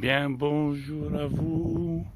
Bien, bonjour à vous.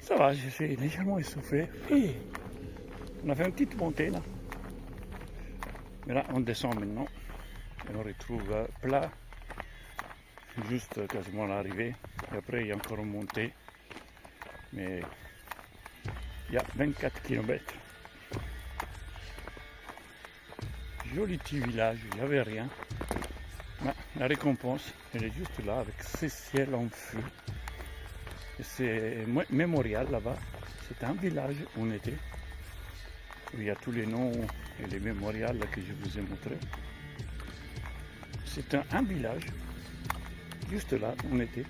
Ça va, je suis légèrement essoufflé. Et on a fait une petite montée là. Mais là, on descend maintenant. Et on retrouve plat, juste quasiment à l'arrivée. Et après, il y a encore une montée. Mais il y a 24 km. Joli petit village, il n'y avait rien. Mais la récompense, elle est juste là avec ce ciel en feu. C'est mémorial là-bas. C'est un village où on était. Où il y a tous les noms et les mémorials que je vous ai montrés. C'est un village, juste là où on était.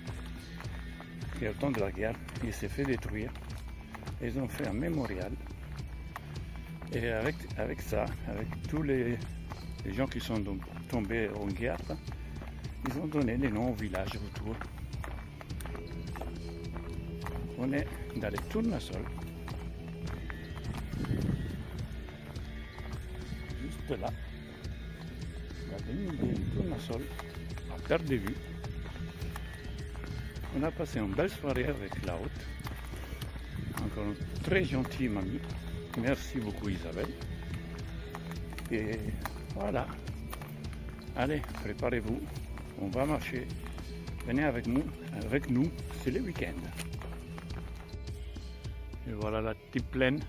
Et au temps de la guerre, il s'est fait détruire. Ils ont fait un mémorial. Et avec ça, avec tous les gens qui sont donc tombés en guerre, ils ont donné les noms au village autour. On est dans les tournesols. Juste là. La ligne des tournesols à perte de vue. On a passé une belle soirée avec la haute. Encore une très gentille mamie. Merci beaucoup Isabelle. Et voilà. Allez, préparez-vous. On va marcher. Venez avec nous, c'est le week-end. Et voilà la petite plaine,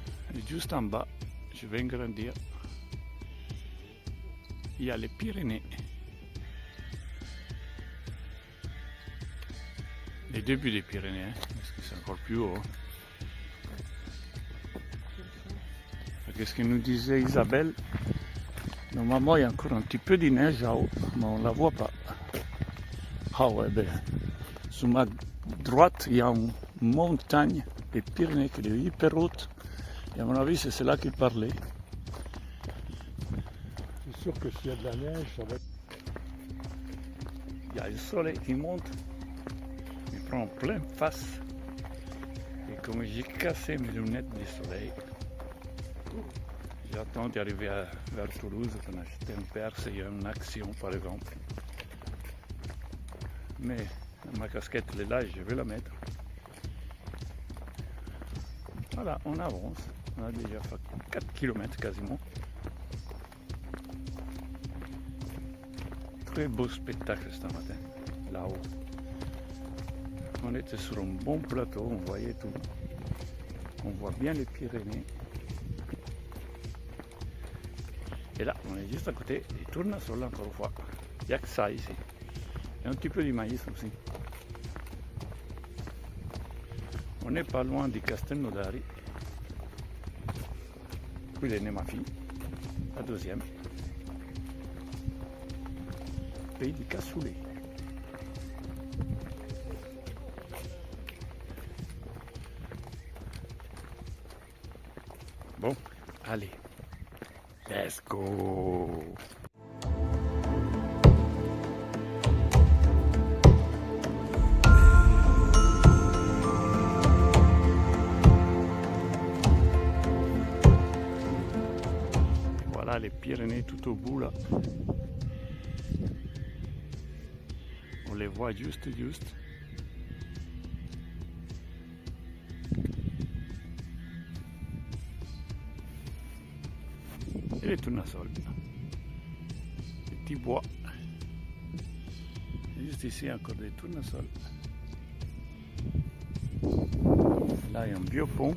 juste en bas. Je vais grandir. Il y a les Pyrénées. Les débuts des Pyrénées, hein, parce que c'est encore plus haut. Qu'est-ce que nous disait Isabelle? Normalement, il y a encore un petit peu de neige là-haut, mais on ne la voit pas. Ah ouais, ben, sur ma droite, il y a une montagne des Pyrénées qui est hyper haute. Et à mon avis, c'est cela qu'il parlait. C'est sûr que s'il y a de la neige, ça va être... Il y a le soleil qui monte. Il prend en pleine face. Et comme j'ai cassé mes lunettes de soleil, j'attends d'arriver vers Toulouse pour acheter un perce et une action par exemple. Mais ma casquette elle est là et je vais la mettre. Voilà, on avance. On a déjà fait 4 km quasiment. Très beau spectacle ce matin, là-haut. On était sur un bon plateau, on voyait tout. On voit bien les Pyrénées. Et là, on est juste à côté des tournesols encore une fois. Il n'y a que ça ici. Et un petit peu du maïs aussi. On n'est pas loin du Castelnaudary. Puis il est né ma fille, la deuxième. Pays du cassoulet. Bon, allez, let's go! Voilà les Pyrénées tout au bout là. On les voit juste. Et les tournesols. Les petits bois. Et juste ici encore des tournesols. Là il y a un biopont.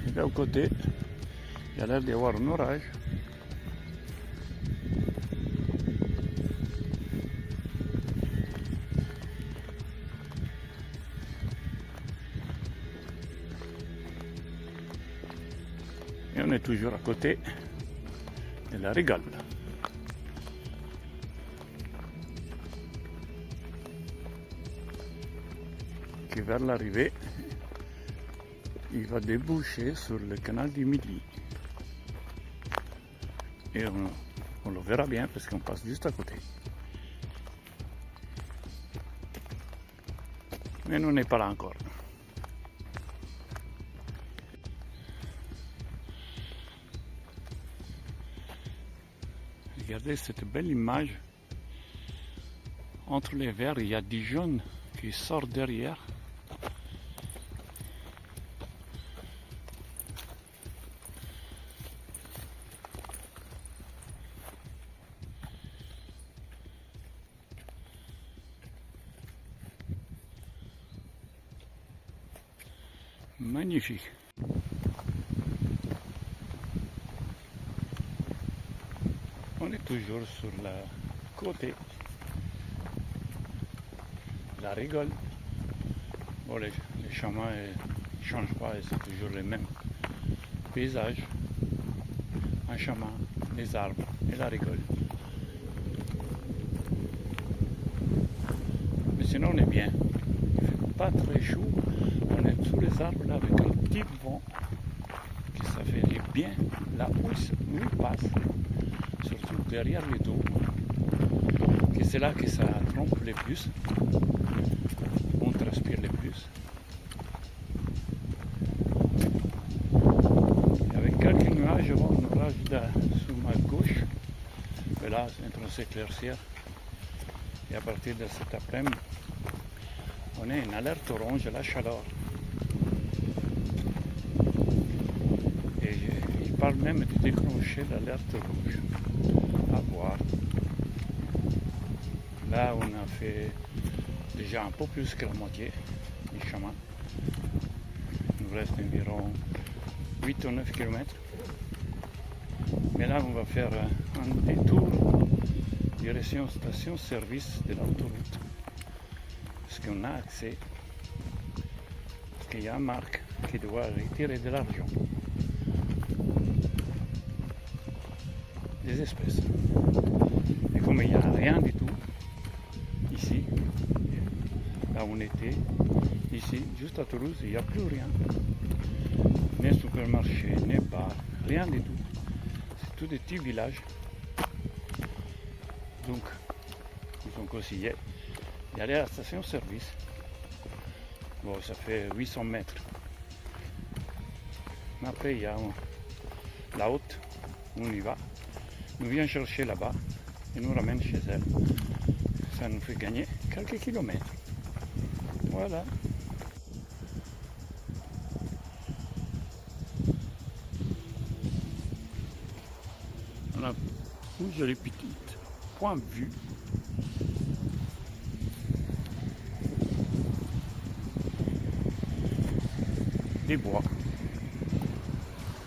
Et là au côté, il y a l'air d'y avoir un orage. Et on est toujours à côté de la Régale. Qui vers l'arrivée, il va déboucher sur le canal du Midi. Et on le verra bien parce qu'on passe juste à côté. Mais on n'est pas là encore. Regardez cette belle image Entre les verts, il y a des jaunes qui sortent derrière. Magnifique. On est toujours sur le côté. La rigole. Bon, les chemins ne changent pas, c'est toujours les mêmes paysages. Un chemin, les arbres et la rigole. Mais sinon on est bien. Il ne fait pas très chaud. On est sous les arbres là avec un petit vent qui ça fait bien là où il passe, surtout derrière les dos. C'est là que ça trompe le plus. On transpire le plus. Et avec quelques nuages, on a un orage sur ma gauche. Et là, c'est en train de s'éclaircir. Et à partir de cet après-midi, on est en alerte orange à la chaleur. Et il parle même de déclencher l'alerte rouge. À voir. Là, on a fait déjà un peu plus que la moitié du chemin. Il nous reste environ 8 ou 9 km. Mais là, on va faire un détour direction station-service de l'autoroute. Parce qu'on a accès, parce qu'il y a une marque qui doit retirer de l'argent. Des espèces. Et comme il n'y a rien du tout, ici, là où on était, ici, juste à Toulouse, il n'y a plus rien. Ni supermarché, ni bar, rien du tout. C'est tout des petits villages. Donc, ils ont conseillé d'aller à la station-service. Bon, ça fait 800 mètres. Mais après, il y a la haute, on y va. Nous vient chercher là-bas et nous ramène chez elle. Ça nous fait gagner quelques kilomètres. Voilà. On a une jolie petite point de vue. Des bois.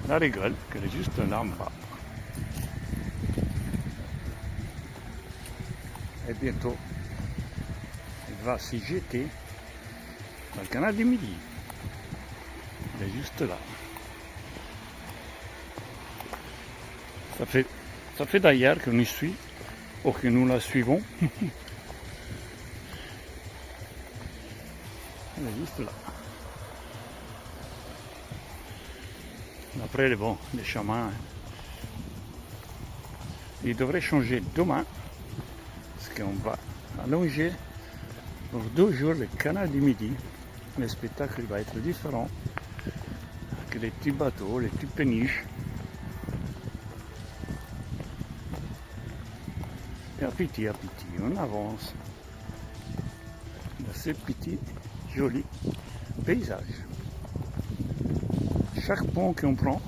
La rigole, qu'elle est juste là en bas. Et bientôt, il va s'y jeter dans le canal du Midi. Il est juste là. Ça fait d'ailleurs qu'on y suit, ou que nous la suivons. Elle est juste là. Après, bon, les chemins, ils devraient changer demain. Parce qu'on va allonger pour 2 jours le canal du Midi. Le spectacle va être différent que les petits bateaux, les petites péniches. Et à petit, on avance dans ces petits jolis paysages. Chaque pont qu'on prend,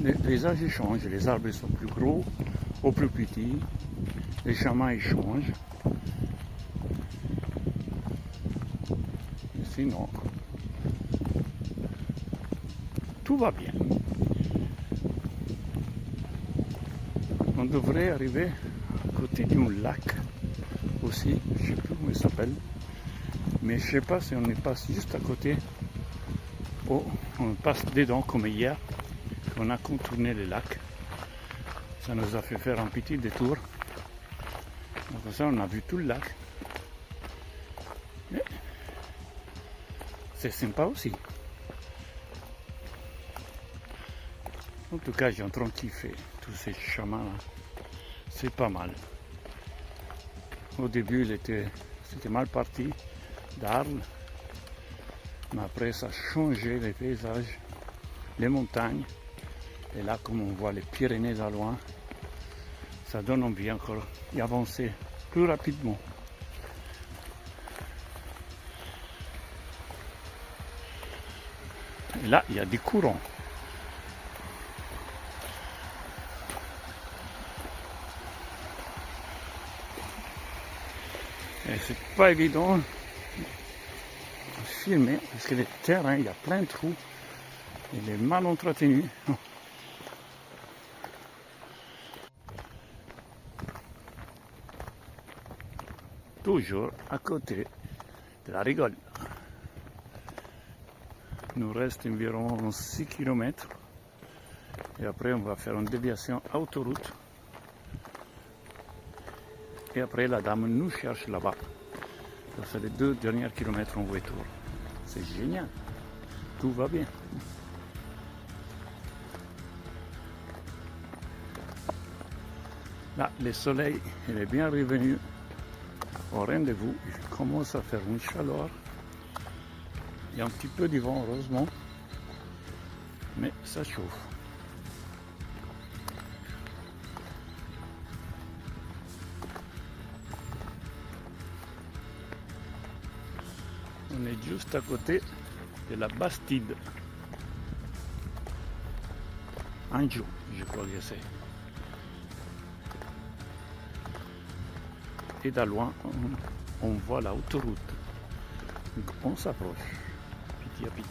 le paysage change. Les arbres sont plus gros ou plus petits. Les chemins ils changent. Et sinon, tout va bien. On devrait arriver à côté d'un lac aussi, je ne sais plus comment il s'appelle, mais je ne sais pas si on est passé juste à côté ou on passe dedans comme hier, on a contourné le lac. Ça nous a fait faire un petit détour. Donc ça, on a vu tout le lac. Mais c'est sympa aussi. En tout cas, j'ai en train de kiffer tous ces chemins-là. C'est pas mal. Au début, c'était mal parti d'Arles. Mais après, ça a changé les paysages, les montagnes. Et là, comme on voit les Pyrénées à loin, ça donne envie encore d'y avancer plus rapidement. Et là, il y a des courants. Et c'est pas évident de filmer parce que le terrain, il y a plein de trous. Il est mal entretenu. Toujours à côté de la rigole. Il nous reste environ 6 km. Et après, on va faire une déviation autoroute. Et après, la dame nous cherche là-bas. Ça fait les 2 derniers kilomètres en voiture. C'est génial. Tout va bien. Là, le soleil, il est bien revenu au rendez-vous. Il commence à faire une chaleur. Il y a un petit peu de vent, heureusement. Mais ça chauffe. On est juste à côté de la Bastide. Anjou, je crois que c'est. Et de loin, on voit l'autoroute. Donc on s'approche, petit à petit.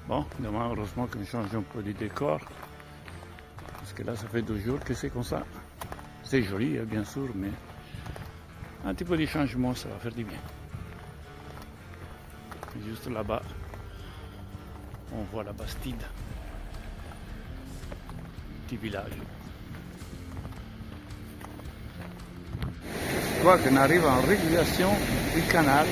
Bon, demain, heureusement qu'on change un peu de décor. Parce que là, ça fait 2 jours que c'est comme ça. C'est joli, bien sûr, mais un petit peu de changement, ça va faire du bien. Juste là-bas, on voit la Bastide, petit village. Je crois qu'on arrive en régulation du canal.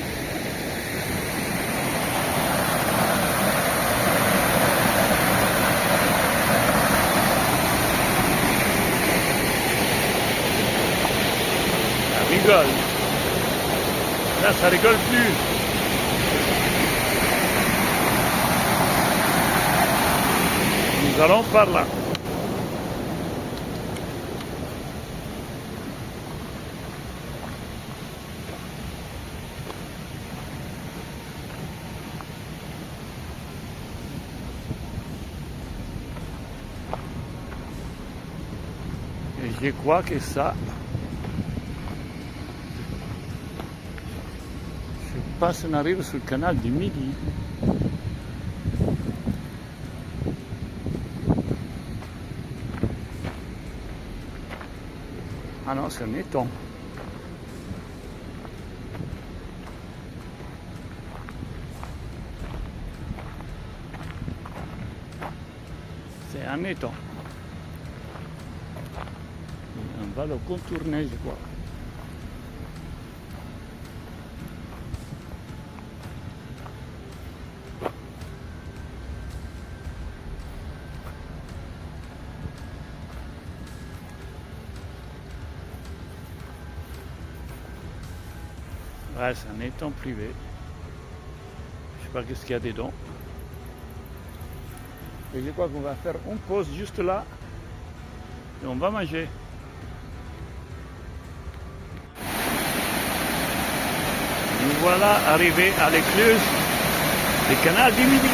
Ça rigole. Là, ça rigole plus. Nous allons par là. Et je crois que ça, je passe, on arrive sur le canal du Midi. Ah non, c'est un étang. C'est un étang. On va le contourner, je crois. Ouais, c'est un étang privé. Je sais pas qu'est-ce qu'il y a dedans. Et je crois qu'on va faire une pause juste là. Et on va manger. Nous voilà arrivés à l'écluse du canal du Midi.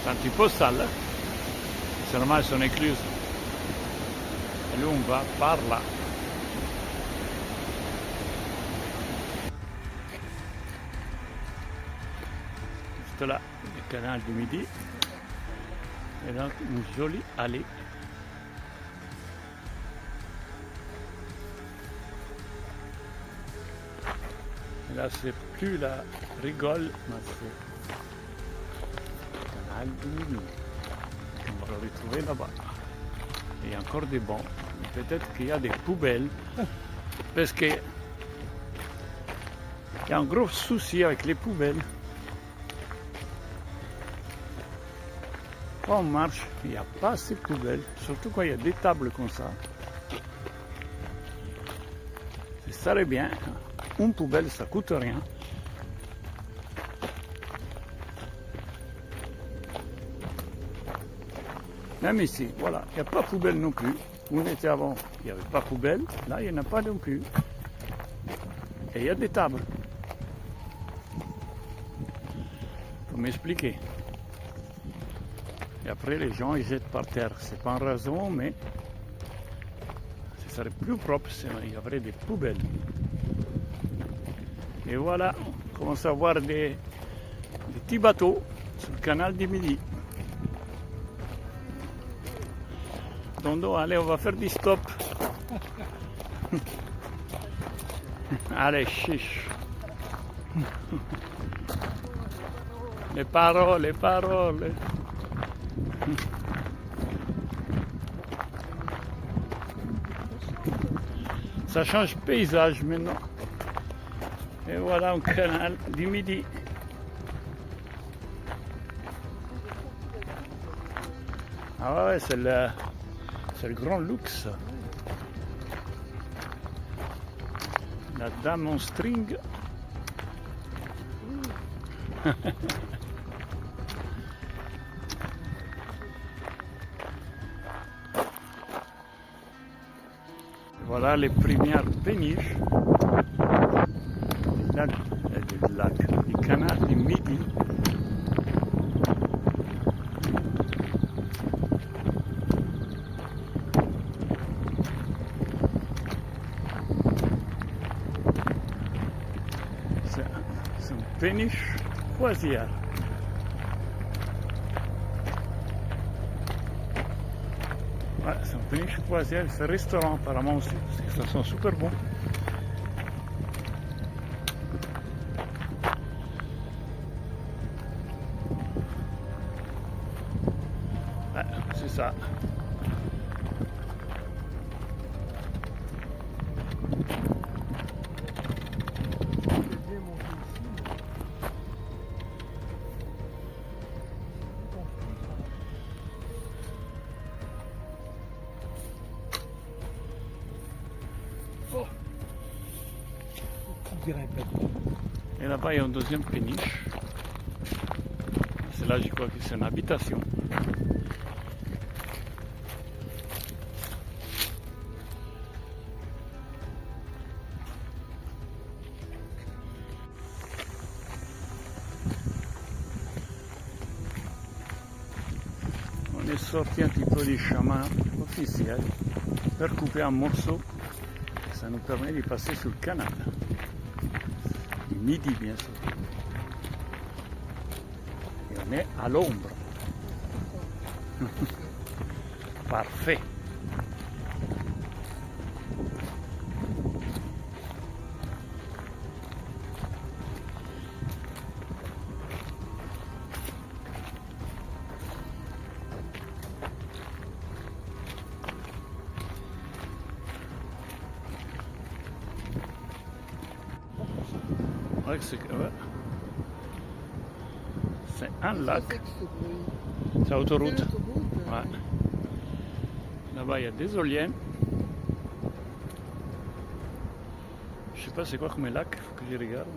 C'est un petit peu sale, hein? C'est normal, c'est une écluse. Et nous, on va par là. Juste là, le canal du Midi. Et donc, une jolie allée. Et là, c'est plus la rigole, mais c'est du Midi. On va le retrouver là-bas. Il y a encore des bancs. Peut-être qu'il y a des poubelles. Parce que y a un gros souci avec les poubelles. Quand on marche, il n'y a pas assez de poubelles, surtout quand il y a des tables comme ça. Ça serait bien. Une poubelle, ça coûte rien. Même ici, voilà, il n'y a pas de poubelle non plus. Où on était avant, il n'y avait pas de poubelle. Là, il n'y en a pas non plus. Et il y a des tables. Faut m'expliquer. Et après, les gens, ils jettent par terre. C'est pas une raison, mais ce serait plus propre s'il y avait des poubelles. Et voilà, on commence à voir des petits bateaux sur le canal du Midi. Dondo, allez, on va faire du stop. Allez, chiche. Les paroles, les paroles. Ça change de paysage maintenant. Et voilà un canal du Midi. Ah ouais, c'est le grand luxe. La dame en string. Voilà les premières péniches du lac, du canal du Midi. C'est une péniche croisière. Ouais, c'est une péniche croisière, c'est un restaurant apparemment aussi, parce que ça sent super bon. Ouais, c'est ça. Et là-bas, il y a une deuxième péniche. C'est là, je crois que c'est une habitation. On est sorti un petit peu du chemin officiel pour couper un morceau. Ça nous permet de passer sur le canal. Midi, bien sûr. Et on est à l'ombre. Parfait. C'est un lac. C'est autoroute. Ouais. Là-bas, il y a des éoliennes. Je sais pas c'est quoi comme lac, il faut que je regarde.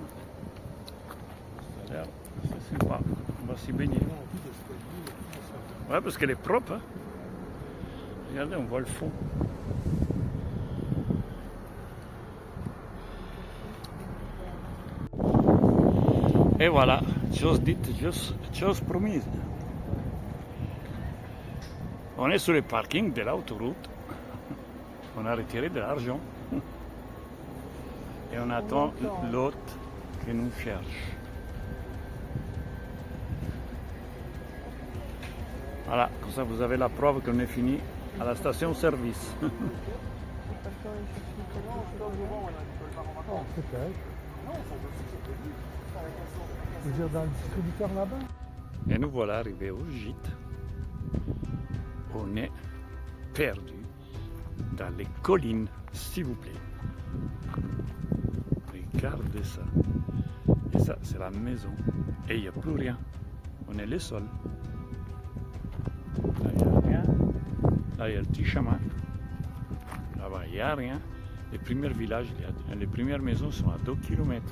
Ça a l'air assez sympa. On va s'y baigner. Ouais, parce qu'elle est propre. Hein. Regardez, on voit le fond. Et voilà, chose dite, chose promise. On est sur le parking de l'autoroute. On a retiré de l'argent. Et on attend l'autre qui nous cherche. Voilà, comme ça vous avez la preuve qu'on est fini à la station-service. Peut-être. Je veux dire dans le distributeur là-bas. Et nous voilà arrivés au gîte. On est perdu dans les collines, s'il vous plaît. Regardez ça. Et ça, c'est la maison. Et il n'y a plus rien. On est les sols. Là, il n'y a rien. Là, il y a le petit chemin. Là-bas, il n'y a rien. Les premiers villages, les premières maisons sont à 2 km.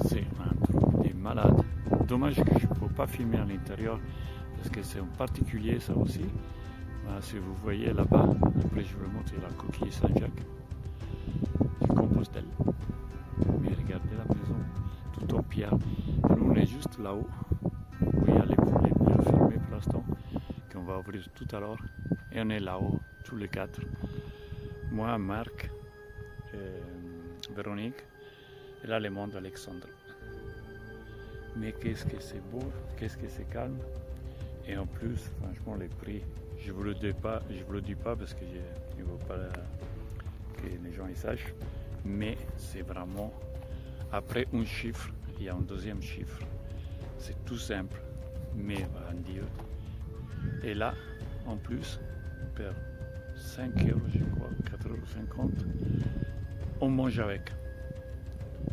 C'est un truc des malades. Dommage que je ne peux pas filmer à l'intérieur parce que c'est en particulier ça aussi. Voilà, si vous voyez là-bas, après je vais vous montrer la coquille Saint-Jacques du Compostelle. Mais regardez la maison, tout en pierre. Nous on est juste là-haut, où il y a les murs fermés pour l'instant, qu'on va ouvrir tout à l'heure. Et on est là-haut, tous les quatre. Moi, Marc, Véronique, et là, le monde Alexandre. Mais qu'est-ce que c'est beau, qu'est-ce que c'est calme. Et en plus, franchement, les prix, je vous le dis pas parce que je ne veux pas que les gens y sachent. Mais c'est vraiment, après un chiffre, il y a un deuxième chiffre. C'est tout simple, mais grandiose. Et là, en plus, pour 5 €, je crois, 4,50 €, on mange avec.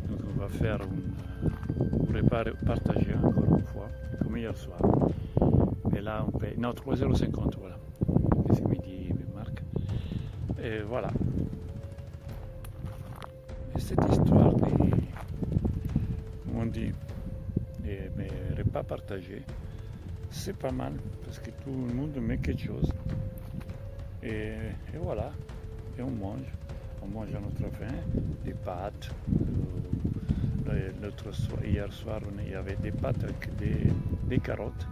Donc on va faire un repas partagé encore une fois, comme hier soir. Et là on paye, non 3,50 €, voilà. Qu'est-ce que me dit Marc? Et voilà. Et cette histoire des, comment on dit, des repas partagés, c'est pas mal parce que tout le monde met quelque chose. Et voilà, et on mange à notre faim, des pâtes. Hier soir, il y avait des pâtes avec des carottes.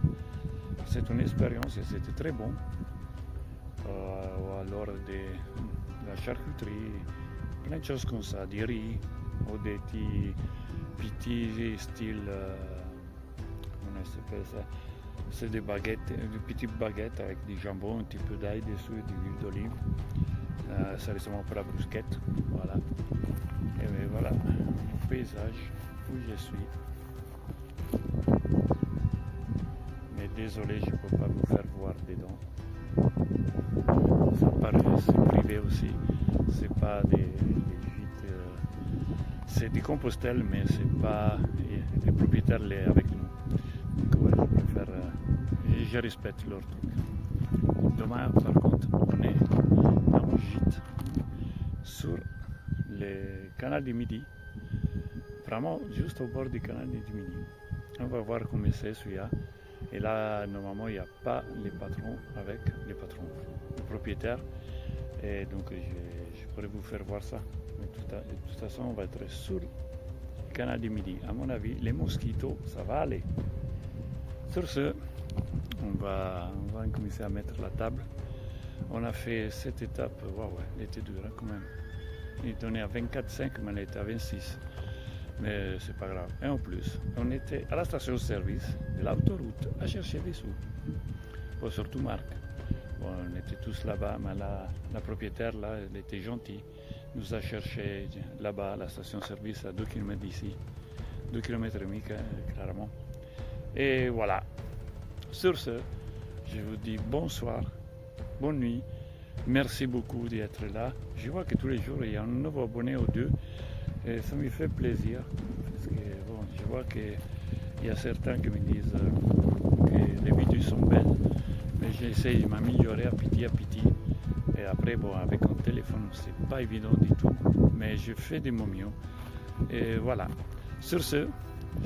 C'est une expérience et c'était très bon. Ou alors de la charcuterie, plein de choses comme ça, du riz, ou des petits styles, comment ça s'appelle ça? C'est des baguettes, des petites baguettes avec du jambon, un petit peu d'ail dessus et de l'huile d'olive. Ça ressemble pour la brusquette. Voilà. Et bien voilà, mon paysage où je suis. Mais désolé, je ne peux pas vous faire voir dedans. Ça paraît, c'est privé aussi. C'est pas des gîtes. C'est des Compostelles, mais c'est pas les propriétaires avec nous. Donc ouais, je préfère. Je respecte leur truc. Demain, par contre, on est dans un gîte sur le canal du Midi, vraiment juste au bord du canal du Midi. On va voir comment c'est celui-là. Et là, normalement, il n'y a pas les patrons avec les patrons, le propriétaire. Et donc, je pourrais vous faire voir ça. Mais de toute façon, on va être sur le canal du Midi. À mon avis, les mosquitos, ça va aller. Sur ce, on va commencer à mettre la table. On a fait cette étape, waouh, elle était dure hein, quand même. Il donnait à 24,5 mais elle était à 26. Mais c'est pas grave. Et en plus, on était à la station-service de l'autoroute à chercher des sous. Bon, surtout Marc. Bon, on était tous là-bas, mais la propriétaire là, elle était gentille. Nous a cherché là-bas, la station-service à 2 km d'ici. 2 km et demi, clairement. Et voilà. Sur ce, je vous dis bonsoir, bonne nuit. Merci beaucoup d'être là. Je vois que tous les jours, il y a un nouveau abonné ou deux. Et ça me fait plaisir. Parce que bon, je vois qu'il y a certains qui me disent que les vidéos sont belles. Mais j'essaie de m'améliorer à petit. Et après, bon, avec un téléphone, c'est pas évident du tout. Mais je fais de mon mieux. Et voilà. Sur ce,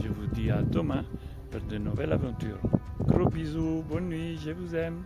je vous dis à demain pour de nouvelles aventures. Gros bisous, bonne nuit, je vous aime.